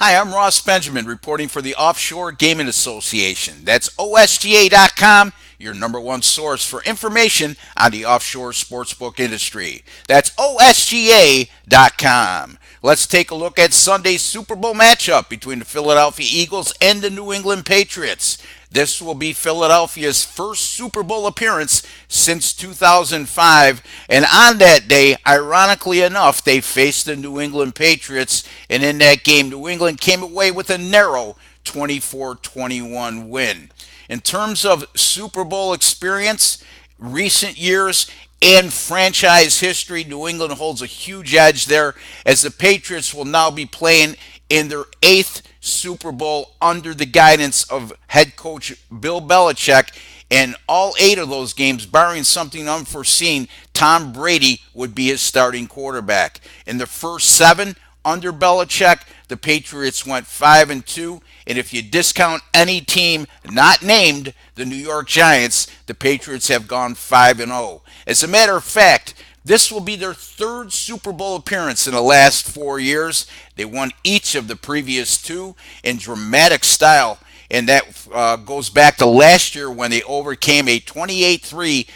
Hi, I'm Ross Benjamin reporting for the Offshore Gaming Association. That's OSGA.com, your number one source for information on the offshore sportsbook industry. That's OSGA.com. Let's take a look at Sunday's Super Bowl matchup between the Philadelphia Eagles and the New England Patriots. This will be Philadelphia's first Super Bowl appearance since 2005. And on that day, ironically enough, they faced the New England Patriots. And in that game, New England came away with a narrow 24-21 win. In terms of Super Bowl experience, recent years, and franchise history, New England holds a huge edge there as the Patriots will now be playing in their eighth Super Bowl under the guidance of head coach Bill Belichick. And all eight of those games, barring something unforeseen, Tom Brady would be his starting quarterback. In the first seven under Belichick, the Patriots went 5-2. And if you discount any team not named the New York Giants, the Patriots have gone 5-0. As a matter of fact, this will be their third Super Bowl appearance in the last 4 years. They won each of the previous two in dramatic style, and that goes back to last year when they overcame a 28-3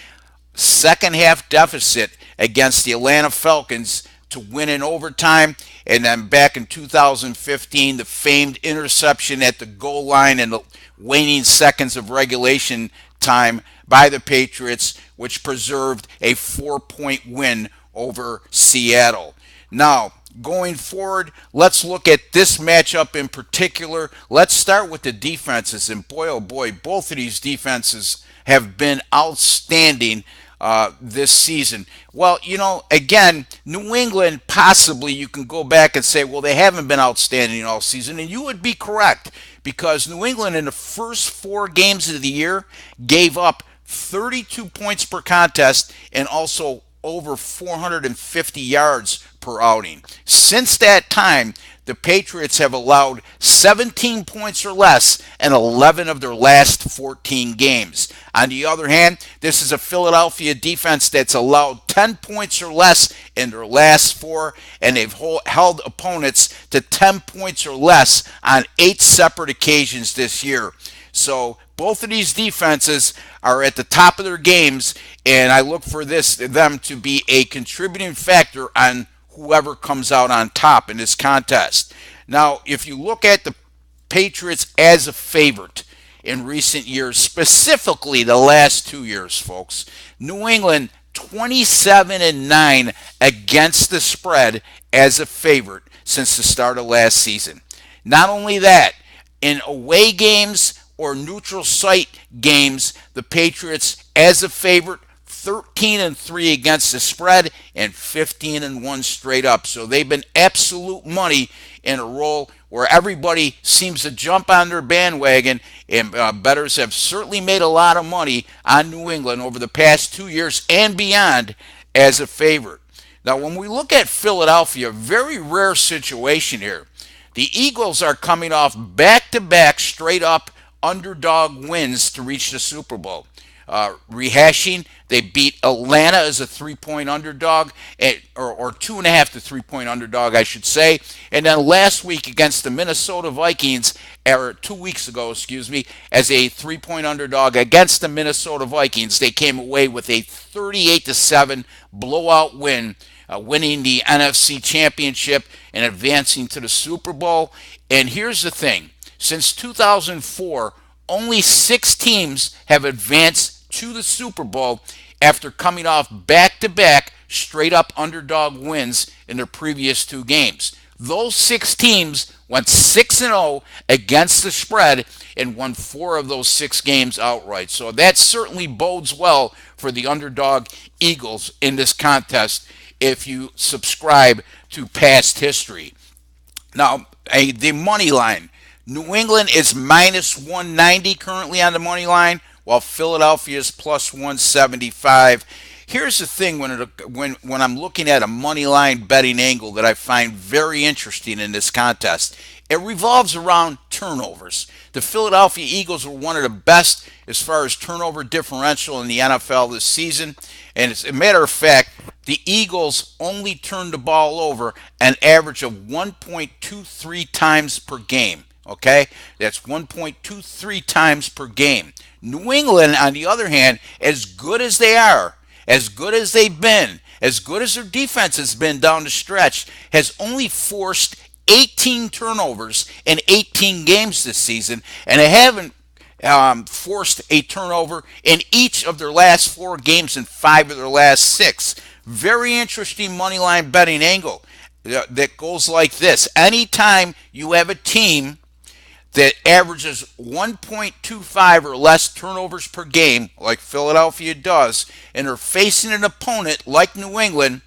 second half deficit against the Atlanta Falcons to win in overtime. And then back in 2015, the famed interception at the goal line in the waning seconds of regulation time by the Patriots, which preserved a 4-point win over Seattle. Now, going forward, let's look at this matchup in particular. Let's start with the defenses. And boy, oh boy, both of these defenses have been outstanding this season. Well, again, New England, possibly you can go back and say, well, they haven't been outstanding all season. And you would be correct, because New England in the first 4 games of the year gave up 32 points per contest and also over 450 yards per outing. Since that time, the Patriots have allowed 17 points or less in 11 of their last 14 games. On the other hand, this is a Philadelphia defense that's allowed 10 points or less in their last 4, and they've held opponents to 10 points or less on 8 separate occasions this year. So both of these defenses are at the top of their games, and I look for them to be a contributing factor on whoever comes out on top in this contest. Now, if you look at the Patriots as a favorite in recent years, specifically the last 2 years, folks, New England 27-9 against the spread as a favorite since the start of last season. Not only that, in away games or neutral site games, the Patriots as a favorite 13-3 against the spread and 15-1 straight up. So they've been absolute money in a role where everybody seems to jump on their bandwagon, and bettors have certainly made a lot of money on New England over the past 2 years and beyond as a favorite. Now, when we look at Philadelphia, very rare situation here. The Eagles are coming off back-to-back straight-up underdog wins to reach the Super Bowl. Rehashing, they beat Atlanta as a 3-point underdog, or 2.5 to 3-point underdog, I should say. And then last week against the Minnesota Vikings, or 2 weeks ago, excuse me, as a 3-point underdog against the Minnesota Vikings, they came away with a 38-7 blowout win, winning the NFC Championship and advancing to the Super Bowl. And here's the thing. Since 2004, only 6 teams have advanced to the Super Bowl after coming off back-to-back straight-up underdog wins in their previous 2 games. Those 6 teams went 6-0 against the spread and won 4 of those 6 games outright. So that certainly bodes well for the underdog Eagles in this contest if you subscribe to past history. Now, the money line. New England is minus 190 currently on the money line, while Philadelphia is plus 175. Here's the thing when I'm looking at a money line betting angle that I find very interesting in this contest. It revolves around turnovers. The Philadelphia Eagles were one of the best as far as turnover differential in the NFL this season. And as a matter of fact, the Eagles only turned the ball over an average of 1.23 times per game. Okay? That's 1.23 times per game. New England, on the other hand, as good as they are, as good as they've been, as good as their defense has been down the stretch, has only forced 18 turnovers in 18 games this season, and they haven't forced a turnover in each of their last 4 games and 5 of their last 6. Very interesting money line betting angle that goes like this. Anytime you have a team that averages 1.25 or less turnovers per game, like Philadelphia does, and are facing an opponent like New England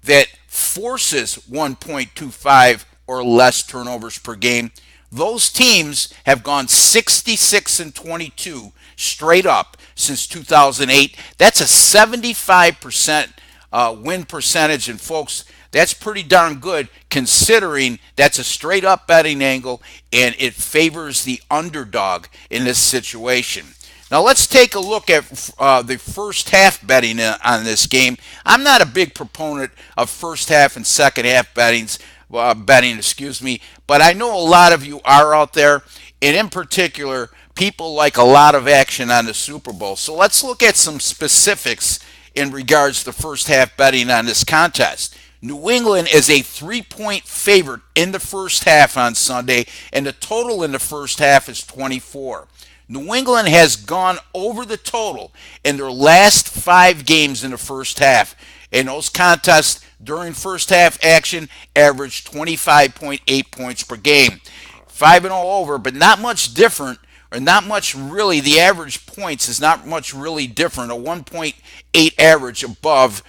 that forces 1.25 or less turnovers per game, those teams have gone 66-22 straight up since 2008. That's a 75% win percentage, and folks, that's pretty darn good considering that's a straight up betting angle and it favors the underdog in this situation. Now let's take a look at the first half betting on this game. I'm not a big proponent of first half and second half betting, but I know a lot of you are out there, and in particular, people like a lot of action on the Super Bowl. So let's look at some specifics in regards to first half betting on this contest. New England is a 3-point favorite in the first half on Sunday, and the total in the first half is 24. New England has gone over the total in their last 5 games in the first half. And those contests during first half action averaged 25.8 points per game. 5-0 over, but not much different, or not much really. The average points is not much really different. A 1.8 average above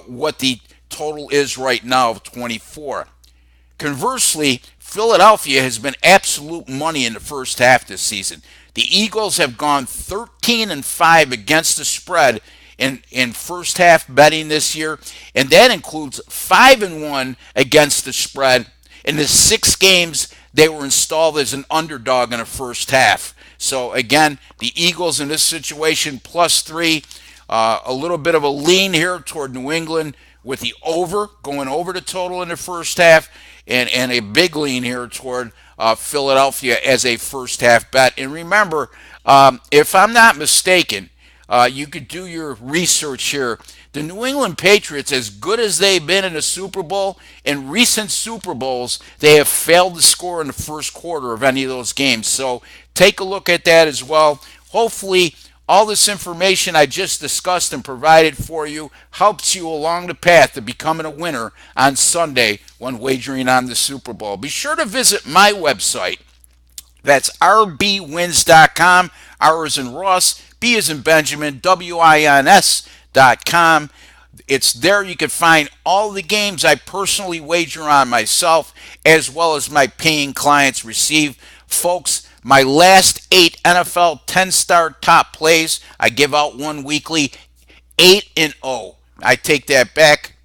what the total is right now of 24. Conversely, Philadelphia has been absolute money in the first half this season. The Eagles have gone 13-5 against the spread in first half betting this year, and that includes 5-1 against the spread in the 6 games they were installed as an underdog in the first half. So again, the Eagles in this situation +3, a little bit of a lean here toward New England with the over, going over the total in the first half, and a big lean here toward Philadelphia as a first half bet. And remember, if I'm not mistaken, you could do your research here. The New England Patriots, as good as they've been in the Super Bowl, in recent Super Bowls, they have failed to score in the first quarter of any of those games. So take a look at that as well. Hopefully, all this information I just discussed and provided for you helps you along the path to becoming a winner on Sunday when wagering on the Super Bowl. Be sure to visit my website. That's rbwins.com. R as in Ross, B as in Benjamin, WINS.com. It's there you can find all the games I personally wager on myself, as well as my paying clients receive. Folks, my last 8 NFL 10-star top plays, I give out one weekly, 8-0. I take that back.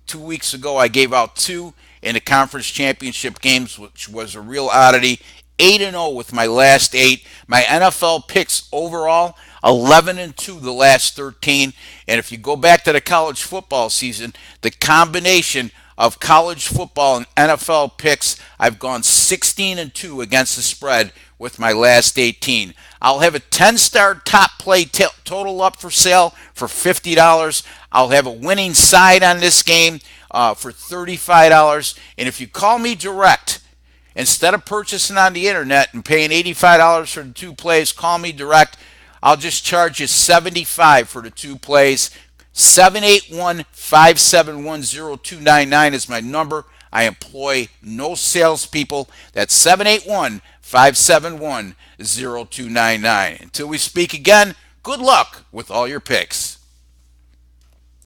2 weeks ago, I gave out 2 in the conference championship games, which was a real oddity. 8-0 with my last 8. My NFL picks overall, 11-2 the last 13. And if you go back to the college football season, the combination of college football and NFL picks, I've gone 16-2 against the spread with my last 18. I'll have a 10-star top play total up for sale for $50. I'll have a winning side on this game for $35. And if you call me direct, instead of purchasing on the internet and paying $85 for the 2 plays, call me direct. I'll just charge you $75 for the 2 plays. 781-571-0299 is my number. I employ no salespeople. That's 781-571-0299. Until we speak again, good luck with all your picks.